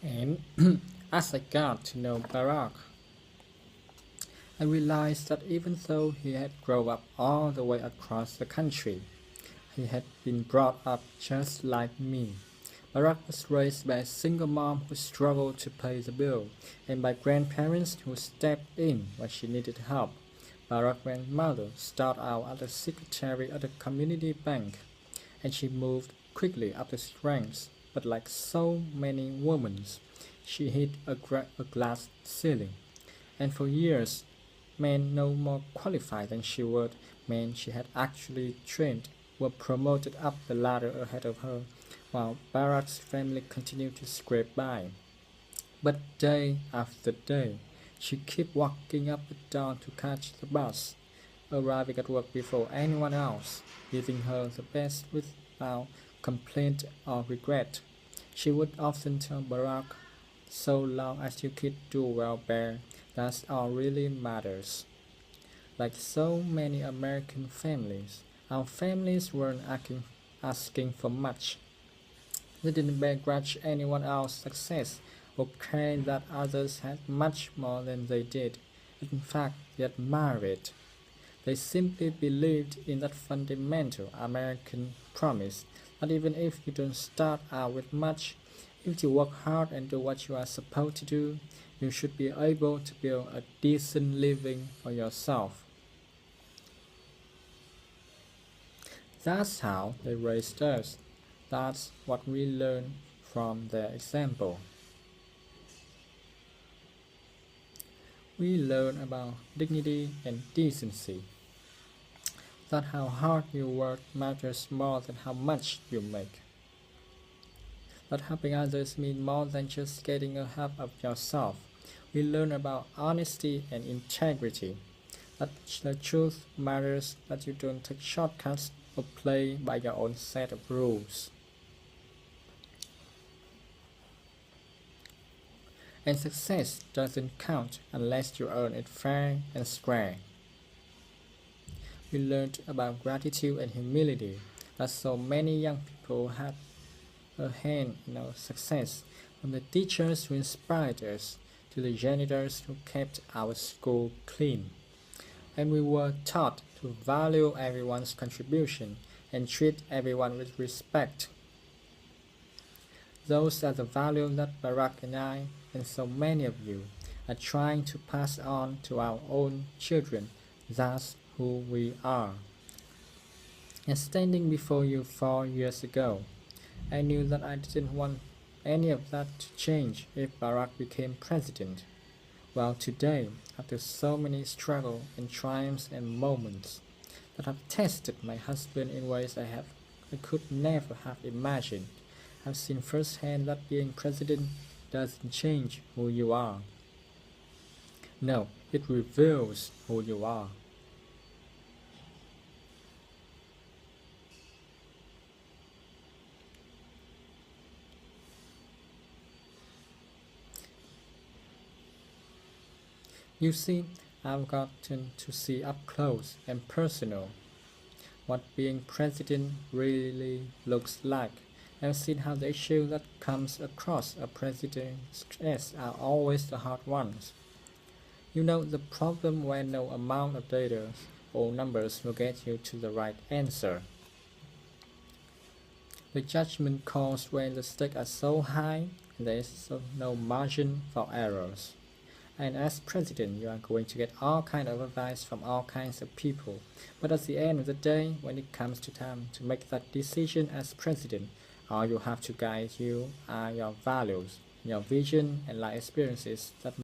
And as I got to know Barack, I realized that even though he had grown up all the way across the country, he had been brought up just like me. Barack was raised by a single mom who struggled to pay the bill, and by grandparents who stepped in when she needed help. Barack's grandmother started out as a secretary at a community bank, and she moved quickly up the ranks, but like so many women, she hit a glass ceiling. And for years, men no more qualified than she would, men she had actually trained, were promoted up the ladder ahead of her, while Barack's family continued to scrape by. But day after day, she kept walking up and down to catch the bus, arriving at work before anyone else, giving her the best without complaint or regret. She would often tell Barack, "So long as you kids do well, Bear, that's all really matters." Like so many American families, our families weren't asking for much. They didn't begrudge anyone else's success or care that others had much more than they did. In fact, they admired it. They simply believed in that fundamental American promise that even if you don't start out with much, if you work hard and do what you are supposed to do, you should be able to build a decent living for yourself. That's how they raised us. That's what we learned from their example. We learn about dignity and decency. That how hard you work matters more than how much you make. That helping others means more than just getting a half of yourself. We learn about honesty and integrity. That the truth matters, that you don't take shortcuts or play by your own set of rules. And success doesn't count unless you earn it fair and square. We learned about gratitude and humility, that so many young people had a hand in our success, from the teachers who inspired us to the janitors who kept our school clean. And we were taught to value everyone's contribution and treat everyone with respect. Those are the values that Barack and I, and so many of you, are trying to pass on to our own children. That's who we are. And standing before you 4 years ago, I knew that I didn't want any of that to change if Barack became president. Well, today, after so many struggles and triumphs and moments that have tested my husband in ways I could never have imagined, I've seen firsthand that being president doesn't change who you are. No, it reveals who you are. You see, I've gotten to see up close and personal what being president really looks like. I've seen how the issues that comes across a president's desk are always the hard ones. You know, the problem where no amount of data or numbers will get you to the right answer. The judgment calls when the stakes are so high and there is no margin for errors. And as president, you are going to get all kinds of advice from all kinds of people. But at the end of the day, when it comes to time to make that decision as president, all you have to guide you are your values, your vision, and life experiences that